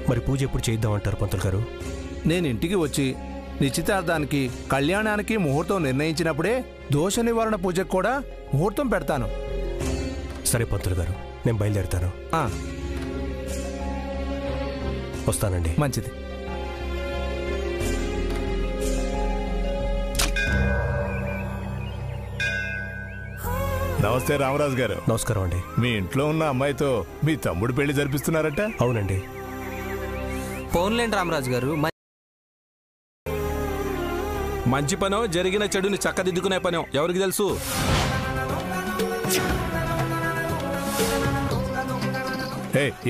మరి పూజ ఎప్పుడు చేద్దామంటారు పంతులు గారు? నేను ఇంటికి వచ్చి నిశ్చితార్థానికి కళ్యాణానికి ముహూర్తం నిర్ణయించినప్పుడే దోష నివారణ పూజకు కూడా ముహూర్తం పెడతాను. సరే పంతులు గారు, నేను బయలుదేరుతాను. వస్తానండి. మంచిది. నమస్తే రామరాజు గారు. నమస్కారం అండి. మీ ఇంట్లో ఉన్న అమ్మాయితో మీ తమ్ముడు పెళ్లి జరిపిస్తున్నారట? అవునండి. ఫోన్లేండి రామరాజు గారు. మంచి పనో జరిగిన చెడుని చక్కదిద్దుకునే పనో ఎవరికి తెలుసు?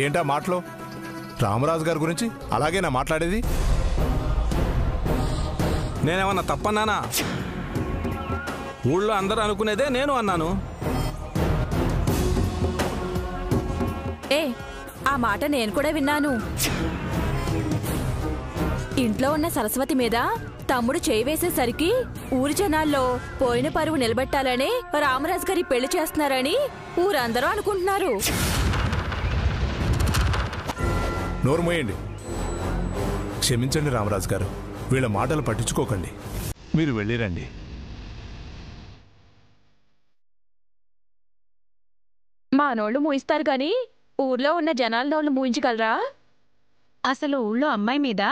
ఏంటా మాటలు? రామరాజు గారి గురించి అలాగేనా మాట్లాడేది? నేనేమన్నా తప్పన్నానా? ఊళ్ళో అందరూ అనుకునేదే నేను అన్నాను. ఆ మాట నేను కూడా విన్నాను. ఇంట్లో ఉన్న సరస్వతి మీద తమ్ముడు చేయి వేసేసరికి ఊరి జనాల్లో పోయిన పరువు నిలబెట్టాలని రామరాజు గారి పెళ్లి చేస్తున్నారని ఊరందరూ అనుకుంటున్నారు. నోరు మోయండి. క్షమించండి రామరాజు గారు, వీళ్ళ మాటలు పట్టించుకోకండి. మీరు వెళ్ళిరండి. మా నోళ్లు మూయిస్తారు గాని ఊర్లో ఉన్న జనాల నోళ్లు మూయించగలరా? అసలు ఊళ్ళో అమ్మాయి మీద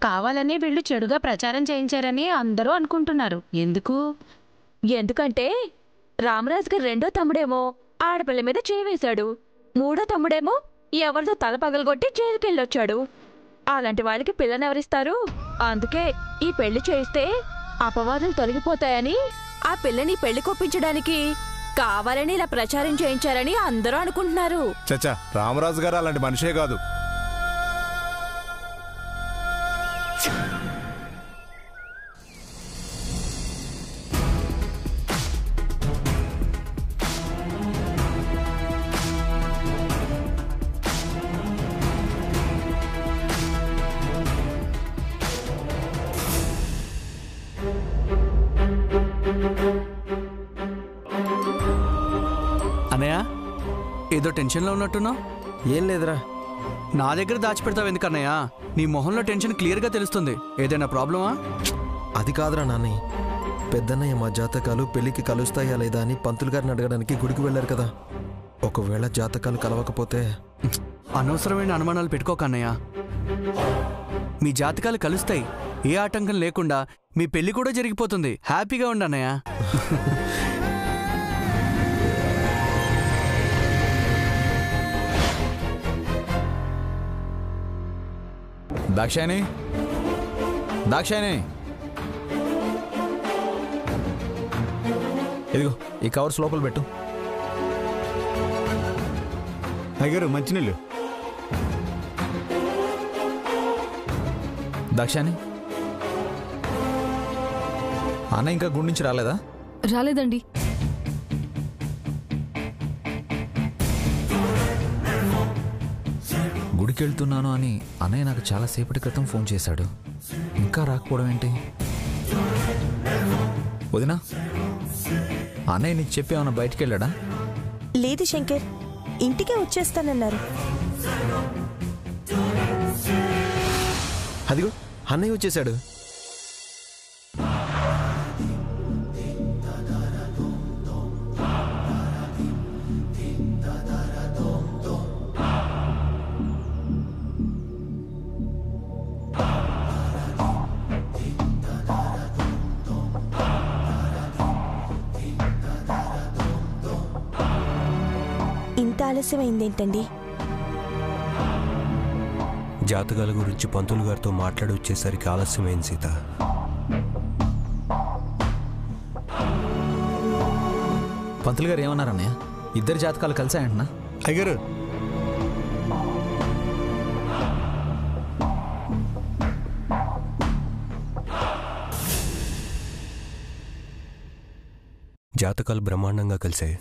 కావాలనే వీళ్ళు చెడుగా ప్రచారం చేయించారని అందరూ అనుకుంటున్నారు. ఎందుకంటే రామరాజు గారు రెండో తమ్ముడేమో ఆడపిల్ల మీద చేవేశాడు, మూడో తమ్ముడేమో ఎవరితో తల పగలగొట్టి జైలుకెళ్ళొచ్చాడు. అలాంటి వాళ్ళకి పిల్లనెవరిస్తారు? అందుకే ఈ పెళ్లి చేయిస్తే అపవాదులు తొలగిపోతాయని ఆ పిల్లని పెళ్లి కొప్పించడానికి కావాలని ఇలా ప్రచారం చేయించారని అందరూ అనుకుంటున్నారు. చచ్చా, రామరాజు గారు అలాంటి మనిషే కాదు. అన్నయ్య, ఏదో టెన్షన్లో ఉన్నట్టున్నావు. ఏం లేదురా. నా దగ్గర దాచిపెడతావు ఎందుకన్నయ్య? నీ మొహంలో టెన్షన్ క్లియర్గా తెలుస్తుంది. ఏదైనా ప్రాబ్లమా? అది కాదురా నాన్నయ్య. పెద్దన్నయ్య మా జాతకాలు పెళ్లికి కలుస్తాయా లేదా అని పంతులు గారిని అడగడానికి గుడికి వెళ్ళారు కదా. ఒకవేళ జాతకాలు కలవకపోతే? అనవసరమైన అనుమానాలు పెట్టుకోకన్నయ్య. మీ జాతకాలు కలుస్తాయి. ఏ ఆటంకం లేకుండా మీ పెళ్లి కూడా జరిగిపోతుంది. హ్యాపీగా ఉండు అన్నయ్య. దాక్షాయణి, దాక్షాయణి, ఇదిగో ఈ కవర్స్ లోపల పెట్టు. అయ్యగారు మంచినీళ్ళు. దాక్షాయణి, అన్న ఇంకా గుడి నుంచి రాలేదా? రాలేదండి. గుడికి వెళ్తున్నాను అని అన్నయ్య నాకు చాలా సేపటి క్రితం ఫోన్ చేశాడు. ఇంకా రాకపోవడం ఏంటి? వదినా, అన్నయ్య నీకు చెప్పి ఏమన్నా బయటికి వెళ్ళాడా? లేదు శంకర్, ఇంటికే వచ్చేస్తానన్నారు. అదిగో అన్నయ్య వచ్చేశాడు. ఇంత ఆలస్యమైందేంటండి? జాతకాల గురించి పంతులు గారితో మాట్లాడి వచ్చేసరికి ఆలస్యమైంది సీత. పంతులు గారు ఏమన్నారన్నయ్య? ఇద్దరు జాతకాలు కలిసాయంటనా? అయ్యగారు, జాతకాలు బ్రహ్మాండంగా కలిసాయి.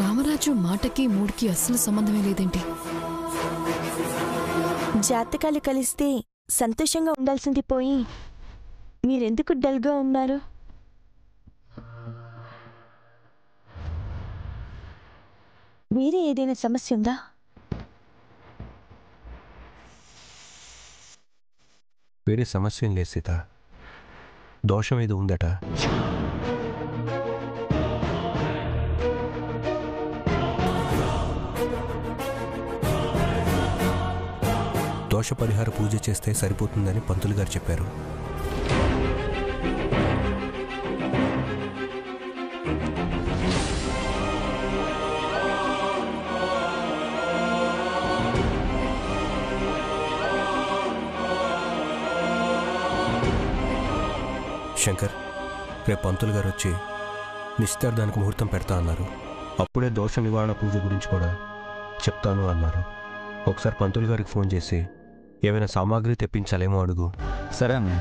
రామరాజు మాటకి మూడికి అస్సలు సంబంధమే లేదేంటి? జాతకాలు కలిస్తే సంతోషంగా ఉండాల్సింది పోయి మీరెందుకు డల్గా ఉన్నారు? వేరే ఏదైనా సమస్య ఉందా? వేరే సమస్య ఏం లేదు సీత. దోషం ఏదో ఉందట. దోష పరిహార పూజ చేస్తే సరిపోతుందని పంతులు గారు చెప్పారు. శంకర్, రేపు పంతులు గారు వచ్చి నిశ్చితార్థానికి ముహూర్తం పెడతా అన్నారు. అప్పుడే దోష నివారణ పూజ గురించి కూడా చెప్తాను అన్నారు. ఒకసారి పంతులు గారికి ఫోన్ చేసి ఏమైనా సామాగ్రి తెప్పించాలేమో అడుగు. సరే అన్న.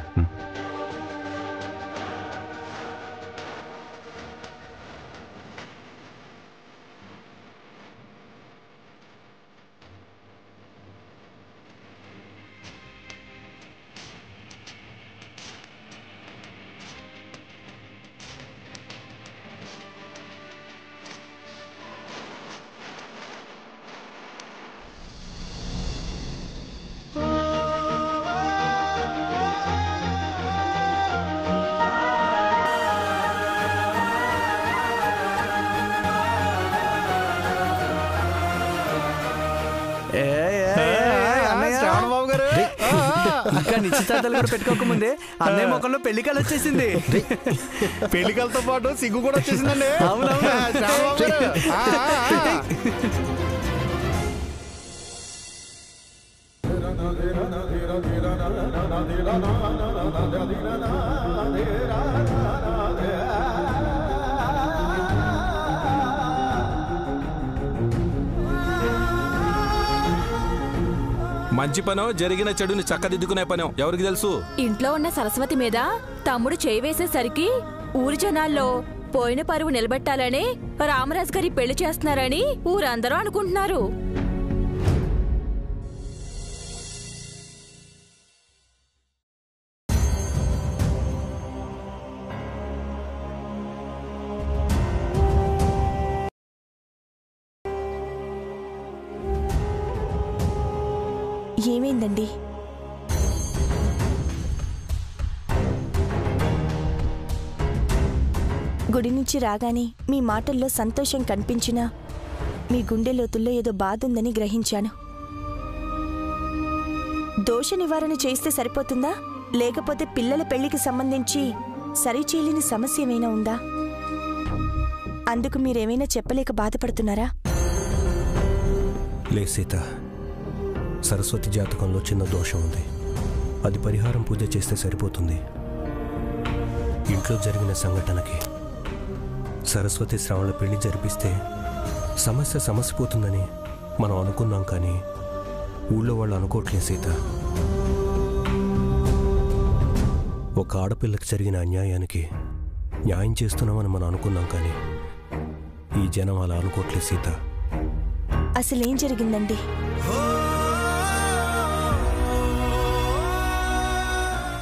ఇంకా నిశ్చితార్థాలు కూడా పెట్టుకోకముందే అన్నయ్య మొక్కల్లో పెళ్లికలు వచ్చేసింది. పెళ్లికలతో పాటు సిగ్గు కూడా వచ్చేసిందండి. మంచి పనో జరిగిన చెడుని చక్కదిద్దుకునే పనో ఎవరికి తెలుసు? ఇంట్లో ఉన్న సరస్వతి మీద తమ్ముడు చేయి వేసేసరికి ఊరి జనాల్లో పోయిన పరువు నిలబెట్టాలని రామరాజు గారి పెళ్లి చేస్తున్నారని ఊరందరూ అనుకుంటున్నారు. ఏమైందండి? గుడి నుంచి రాగానే మీ మాటల్లో సంతోషం కనిపించినా మీ గుండె లోతుల్లో ఏదో బాధ ఉందని గ్రహించాను. దోష నివారణ చేస్తే సరిపోతుందా, లేకపోతే పిల్లల పెళ్లికి సంబంధించి సరిచేయలేని సమస్య ఏమైనా ఉందా? అందుకు మీరేమైనా చెప్పలేక బాధపడుతున్నారా? లే సీత, సరస్వతి జాతకంలో చిన్న దోషం ఉంది. అది పరిహారం పూజ చేస్తే సరిపోతుంది. ఇంట్లో జరిగిన సంఘటనకి సరస్వతి శ్రావణ పెళ్లి జరిపిస్తే సమస్య పోతుందని మనం అనుకున్నాం, కానీ ఊళ్ళో వాళ్ళు అనుకోవట్లేదు సీత. ఒక ఆడపిల్లకి జరిగిన అన్యాయానికి న్యాయం చేస్తున్నామని మనం అనుకున్నాం, కానీ ఈ జనం అలా అనుకోవట్లేదు సీత. అసలేం జరిగిందండి?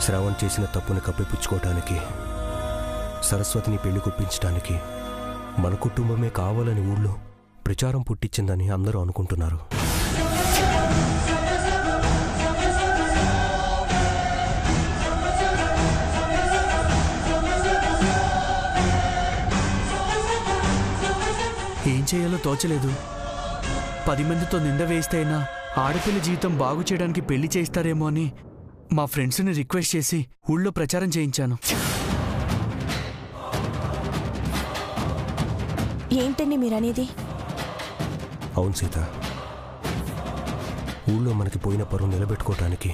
శ్రావణ్ చేసిన తప్పుని కప్పిపుచ్చుకోవటానికి, సరస్వతిని పెళ్లి కుప్పించడానికి మన కుటుంబమే కావాలని ఊళ్ళో ప్రచారం పుట్టించిందని అందరూ అనుకుంటున్నారు. ఏం చేయాలో తోచలేదు. 10 మందితో నింద వేస్తే అయినా ఆడపిల్ల జీవితం బాగు చేయడానికి పెళ్లి చేస్తారేమో అని మా ఫ్రెండ్స్ని రిక్వెస్ట్ చేసి ఊళ్ళో ప్రచారం చేయించాను. ఏంటండి మీరనేది? అవును సీత, ఊళ్ళో మనకి పోయిన పరువు నిలబెట్టుకోవటానికి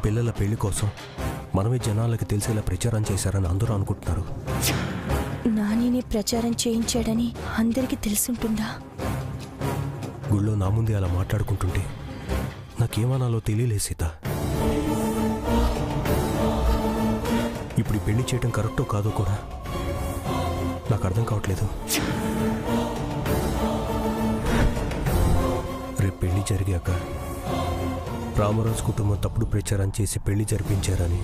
పిల్లల పెళ్లి కోసం మనమే జనాలకి తెలిసేలా ప్రచారం చేశారని అందరూ అనుకుంటున్నారు. నానిని ప్రచారం చేయించాడని అందరికీ తెలుసుంటుందా? గుళ్ళో నా ముందే అలా మాట్లాడుకుంటుంటే నాకేమనాలో తెలియలే సీత. ఇప్పుడు పెళ్లి చేయటం కరెక్టో కాదో కూడా నాకు అర్థం కావట్లేదు. రేపు పెళ్లి జరిగాక రామరాజు కుటుంబం తప్పుడు ప్రచారం చేసి పెళ్లి జరిపించారని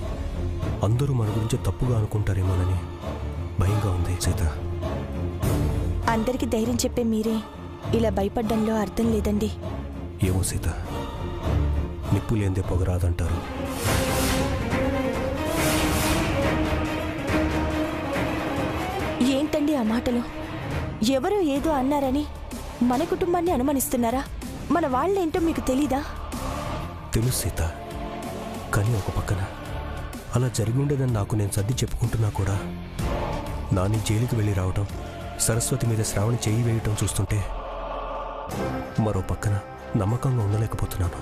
అందరూ మన గురించి తప్పుగా అనుకుంటారేమోనని భయంగా ఉంది సీత. అందరికీ ధైర్యం చెప్పే మీరే ఇలా భయపడ్డంలో అర్థం లేదండి. ఏమో సీత, నిప్పు లేందే పొగరాదంటారు. ఏంటండి ఆ మాటలు? ఎవరో ఏదో అన్నారని మన కుటుంబాన్ని అనుమానిస్తున్నారా? మన వాళ్ళేంటో మీకు తెలీదా? తెలుసు సీత, కానీ ఒక పక్కన అలా జరిగి ఉండేదని నాకు నేను సర్ది చెప్పుకుంటున్నా కూడా నాని జైలుకి వెళ్ళి రావటం, సరస్వతి మీద శ్రావణి చేయి వేయటం చూస్తుంటే మరో పక్కన నమ్మకంగా ఉండలేకపోతున్నాను.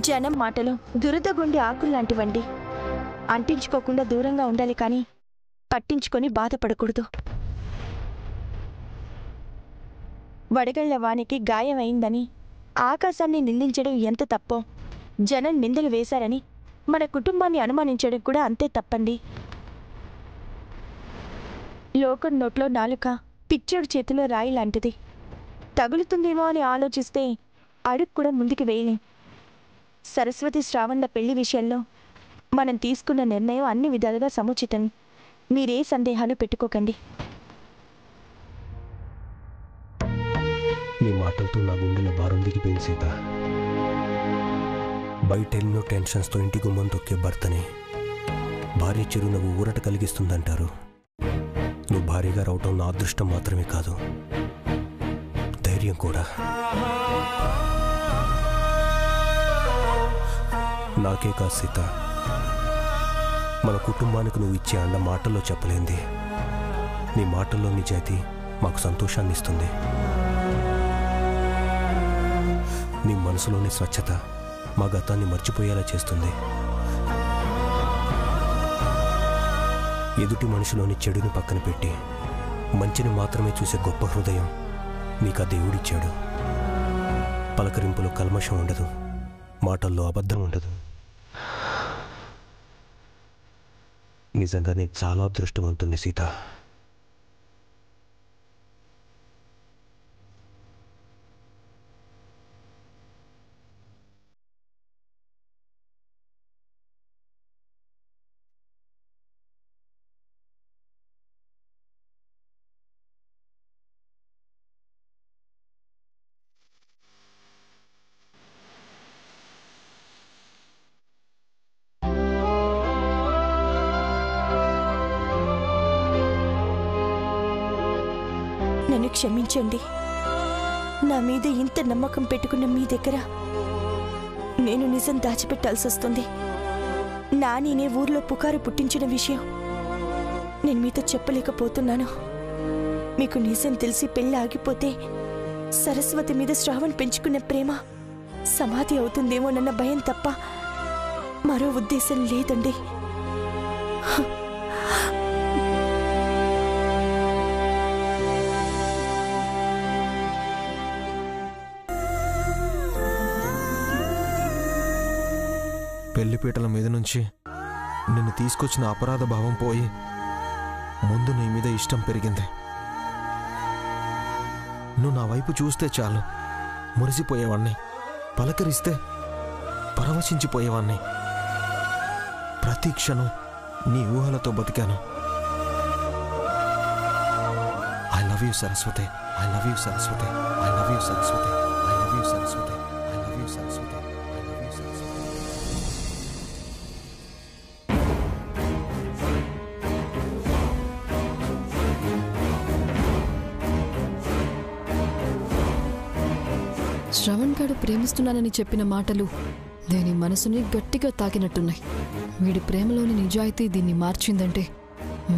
జనం మాటలు దురదగుండి ఆకుల్లాంటివండి. అంటించుకోకుండా దూరంగా ఉండాలి, కానీ పట్టించుకొని బాధపడకూడదు. వడగళ్ల వానికి గాయమైందని ఆకాశాన్ని నిందించడం ఎంత తప్పో, జనం నిందలు వేశారని మన కుటుంబాన్ని అనుమానించడం కూడా అంతే తప్పండి. లోకం నోట్లో నాలుక పిచ్చోడి చేతిలో రాయి లాంటిది. తగులుతుందేమో అని ఆలోచిస్తే అడుగు కూడా ముందుకు వేయలేం. సరస్వతి శ్రావణ్ల పెళ్లి విషయంలో మనం తీసుకున్న నిర్ణయం అన్ని విధాలుగా సముచితం. మీరే సందేహాలు పెట్టుకోకండి. నీ మాటలతో నా గుండెలో భారం దిగిపోయింది సీత. బయట ఎన్నో టెన్షన్స్తో ఇంటి గుమ్మం తొక్కే భర్తని భార్య చిరునవ్వు ఊరట కలిగిస్తుందంటారు. నువ్వు భార్యగా రావటం నా అదృష్టం మాత్రమే కాదు, ధైర్యం కూడా. నాకే కాదు సీత, మన కుటుంబానికి నువ్వు ఇచ్చే అండ మాటల్లో చెప్పలేంది. నీ మాటల్లో నిజాయితీ మాకు సంతోషాన్ని ఇస్తుంది. నీ మనసులోని స్వచ్ఛత మా గతాన్ని మర్చిపోయేలా చేస్తుంది. ఎదుటి మనిషిలోని చెడుని పక్కన పెట్టి మంచిని మాత్రమే చూసే గొప్ప హృదయం నీకు ఆ దేవుడిచ్చాడు. పలకరింపులో కల్మషం ఉండదు, మాటల్లో అబద్ధం ఉండదు. నిజంగా నేను చాలా అదృష్టవంతుణ్ణి సీత. నన్ను క్షమించండి. నా మీద ఇంత నమ్మకం పెట్టుకున్న మీ దగ్గర నేను నిజం దాచిపెట్టాల్సి వస్తుంది. నానినే ఊర్లో పుకారు పుట్టించిన విషయం నేను మీతో చెప్పలేకపోతున్నాను. మీకు నిజం తెలిసి పెళ్ళి ఆగిపోతే సరస్వతి మీద శ్రావణ్ పెంచుకున్న ప్రేమ సమాధి అవుతుందేమోనన్న భయం తప్ప మరో ఉద్దేశం లేదండి. పెళ్లిపీటల మీద నుంచి నిన్ను తీసుకొచ్చిన అపరాధ భావం పోయి ముందు నీ మీద ఇష్టం పెరిగింది. నువ్వు నా వైపు చూస్తే చాలు మురిసిపోయేవాణ్ణి, పలకరిస్తే పరవశించిపోయేవాణ్ణి. ప్రతి క్షణం నీ ఊహలతో బతికాను. I love you Saraswati, I love you Saraswati, I love you Saraswati, I love you Saraswati, I love you Saraswati, I love you Saraswati. Shravan గారు ప్రేమిస్తున్నానని చెప్పిన మాటలు దీని మనసుని గట్టిగా తాకినట్టున్నాయి. వీడి ప్రేమలోని నిజాయితీ దీన్ని మార్చిందంటే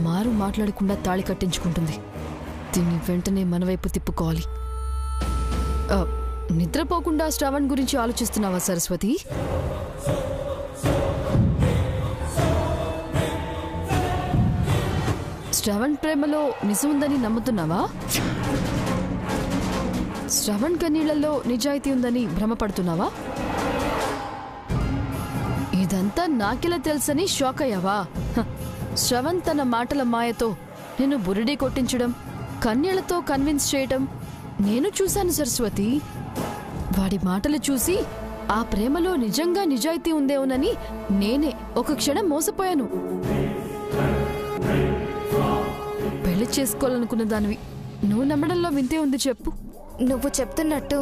మారు మాట్లాడకుండా తాళి కట్టించుకుంటుంది. దీన్ని వెంటనే మన వైపు తిప్పుకోవాలి. నిద్రపోకుండా శ్రవణ్ గురించి ఆలోచిస్తున్నావా సరస్వతి? శ్రవణ్ ప్రేమలో నిజం ఉందని నమ్ముతున్నావా? శ్రవణ్ కన్నీళ్లలో నిజాయితీ ఉందని భ్రమపడుతున్నావా? ఇదంతా నాకెలా తెలుసని షాక్ అయ్యావా? శ్రవణ్ తన మాటల మాయతో నిన్ను బురిడీ కొట్టించడం, కన్నీళ్లతో కన్విన్స్ చేయడం నేను చూశాను సరస్వతి. వాడి మాటలు చూసి ఆ ప్రేమలో నిజంగా నిజాయితీ ఉందేమోనని నేనే ఒక క్షణం మోసపోయాను. పెళ్లి చేసుకోవాలనుకున్న దానివి నువ్వు నమ్మడంలో వింతే ఉంది చెప్పు. నువ్వు చెప్తున్నట్టు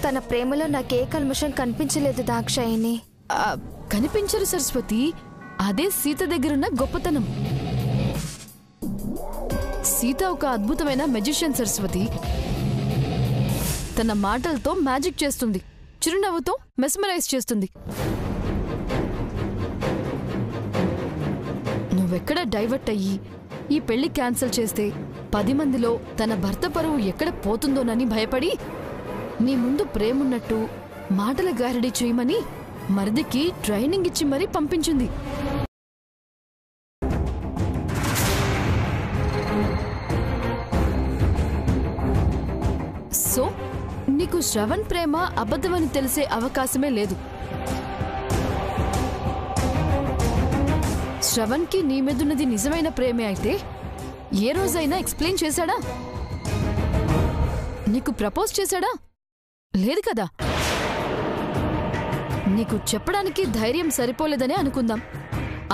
తన ప్రేమలో నాకే కల్మషం కనిపించలేదు దాక్షాయిని. కనిపించరు సరస్వతి, అదే సీత దగ్గరున్న గొప్పతనం. సీత ఒక అద్భుతమైన మెజిషియన్ సరస్వతి. తన మాటలతో మ్యాజిక్ చేస్తుంది, చిరునవ్వుతో మెస్మరైజ్ చేస్తుంది. నువ్వెక్కడ డైవర్ట్ అయ్యి ఈ పెళ్లి క్యాన్సిల్ చేస్తే 10 మందిలో తన భర్త పరువు ఎక్కడ పోతుందోనని భయపడి నీ ముందు ప్రేమున్నట్టు మాటల గారడీ చేయమని మరిదికి ట్రైనింగ్ ఇచ్చి మరీ పంపించింది. సో నీకు శ్రవణ్ ప్రేమ అబద్ధమని తెలిసే అవకాశమే లేదు. శ్రవణ్కి నీ మీదున్నది నిజమైన ప్రేమే అయితే ఏ రోజైనా ఎక్స్ప్లెయిన్ చేశాడా? నీకు ప్రపోజ్ చేశాడా? లేదు కదా. నీకు చెప్పడానికి ధైర్యం సరిపోలేదనే అనుకుందాం.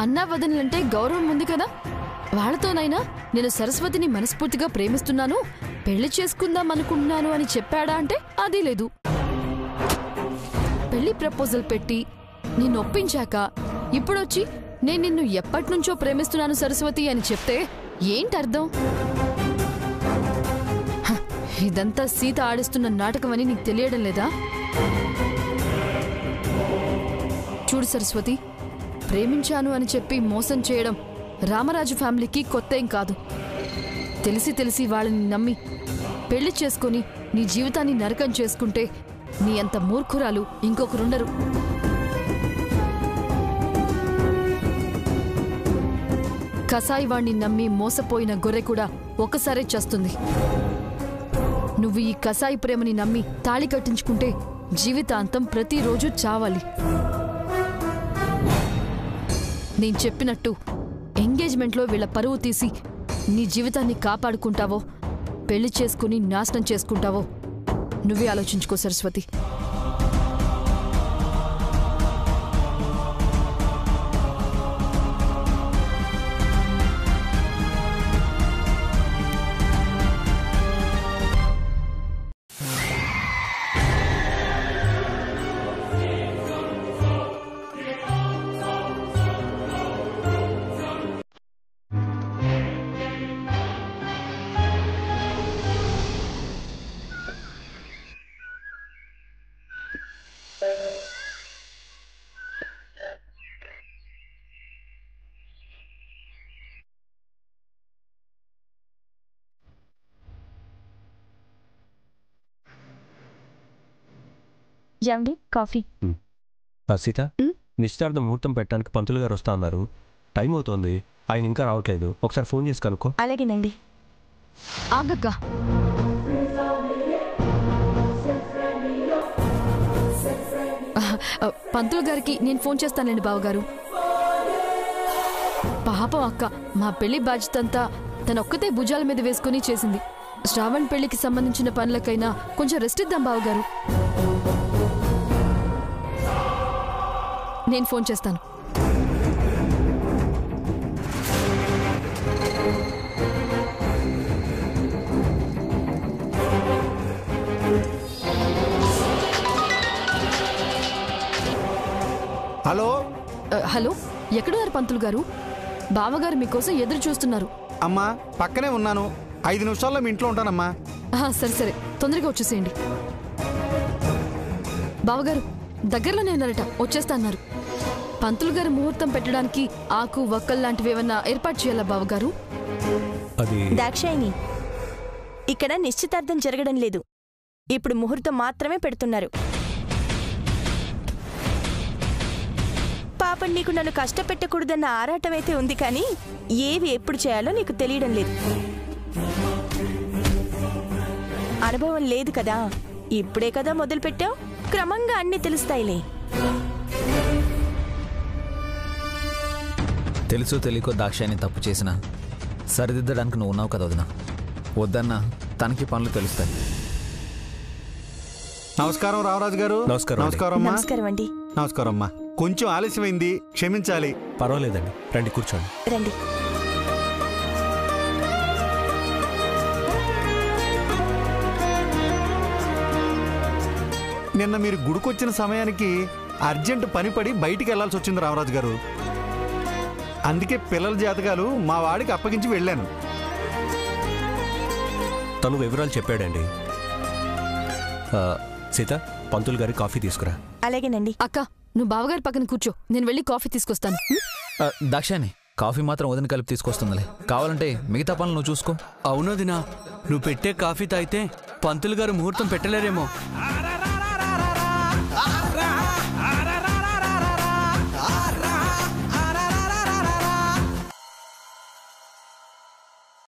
అన్నా వదనలంటే గౌరవం ఉంది కదా. వాళ్లతోనైనా నేను సరస్వతిని మనస్ఫూర్తిగా ప్రేమిస్తున్నాను, పెళ్లి చేసుకుందాం అనుకుంటున్నాను అని చెప్పాడా అంటే అది లేదు. పెళ్లి ప్రపోజల్ పెట్టి నిన్ను ఒప్పించాక ఇప్పుడొచ్చి నేను నిన్ను ఎప్పటినుంచో ప్రేమిస్తున్నాను సరస్వతి అని చెప్తే ఏంటర్థం? ఇదంతా సీత ఆడిస్తున్న నాటకం అని నీకు తెలియడం లేదా? చూడు సరస్వతి, ప్రేమించాను అని చెప్పి మోసం చేయడం రామరాజు ఫ్యామిలీకి కొత్త ఏం కాదు. తెలిసి తెలిసి వాళ్ళని నమ్మి పెళ్లి చేసుకొని నీ జీవితాన్ని నరకం చేసుకుంటే నీ అంత మూర్ఖురాలు ఇంకొకరుండరు. కసాయి వాణ్ణి నమ్మి మోసపోయిన గొర్రె కూడా ఒక్కసారే చస్తుంది. నువ్వు ఈ కసాయి ప్రేమని నమ్మి తాళి కట్టించుకుంటే జీవితాంతం ప్రతిరోజు చావాలి. నేను చెప్పినట్టు ఎంగేజ్మెంట్లో వీళ్ళ పరువు తీసి నీ జీవితాన్ని కాపాడుకుంటావో పెళ్లి చేసుకుని నాశనం చేసుకుంటావో నువ్వే ఆలోచించుకో సరస్వతి. ఏమండి కాఫీ? సీత, నిశ్చితార్థం ముహూర్తం పెట్టడానికి పంతులు గారు వస్తా అన్నారు. టైం అవుతోంది, ఆయన ఇంకా రావట్లేదు. ఒకసారి ఫోన్ చేసి కనుక్కో. అలాగేనండి. ఆగక్క, పంతులు గారికి నేను ఫోన్ చేస్తానండి బావగారు. పాపం అక్క, మా పెళ్లి బాధ్యత అంతా తనొక్కతే భుజాల మీద వేసుకుని చేసింది. శ్రావణ్ పెళ్లికి సంబంధించిన పనులకైనా కొంచెం రెస్ట్ ఇద్దాం బావగారు. నేను ఫోన్ చేస్తాను. హలో హలో, ఎక్కడున్నారు పంతులు గారు? బావగారు మీకోసం ఎదురు చూస్తున్నారు. అమ్మా, పక్కనే ఉన్నాను. 5 నిమిషాల్లో మీ ఇంట్లో ఉంటానమ్మా. సరే సరే, తొందరగా వచ్చేసేయండి. బావగారు దగ్గరలోనే ఉన్నారట, వచ్చేస్తా అన్నారు. పంతులు గారు ముహూర్తం పెట్టడానికి ఆకు వక్కల్ లాంటివి ఏమన్నా ఏర్పాటు చేయాలా బావగారు? దాక్షాయిని, ఇక్కడ నిశ్చితార్థం జరగడం లేదు. ఇప్పుడు ముహూర్తం మాత్రమే పెడుతున్నారు. పాపం నీకు నన్ను కష్టపెట్టకూడదన్న ఆరాటమైతే ఉంది, కానీ ఏవి ఎప్పుడు చేయాలో నీకు తెలియడం లేదు. అనుభవం లేదు కదా, ఇప్పుడే కదా మొదలు పెట్టావు. క్రమంగా అన్నీ తెలుస్తాయిలే. తెలుసో తెలియకో దాక్షాయిని తప్పు చేసినా సరిదిద్దడానికి నువ్వు ఉన్నావు కదా వదినా. వద్దన్నా తనకి పనులు తెలుస్తాయి. నమస్కారం రామరాజు గారు. నమస్కారం. నమస్కారం అమ్మా. నమస్కారం అండి. నమస్కారం అమ్మా. కొంచెం ఆలస్యమైంది, క్షమించాలి. పర్వాలేదండి, రండి కూర్చోండి. రండి. నిన్న మీరు గుడికొచ్చిన సమయానికి అర్జెంట్ పని పడి బయటికి వెళ్లాల్సి వచ్చింది రామరాజు గారు. అందుకే పిల్లల జాతకాలు మా వాడికి అప్పగించి వెళ్ళాను. తను వివరాలు చెప్పాడండి. సీత, పంతులు గారి కాఫీ తీసుకురా. అలాగేనండి. అక్క, నువ్వు బావగారి పక్కన కూర్చో, నేను వెళ్ళి కాఫీ తీసుకొస్తాను. దాక్షాయణి, కాఫీ మాత్రం వదిన కలిపి తీసుకొస్తుందిలే. కావాలంటే మిగతా పనులు నువ్వు చూసుకో. అవునదినా, నువ్వు పెట్టే కాఫీ తాగితే పంతులు గారు ముహూర్తం పెట్టలేరేమో.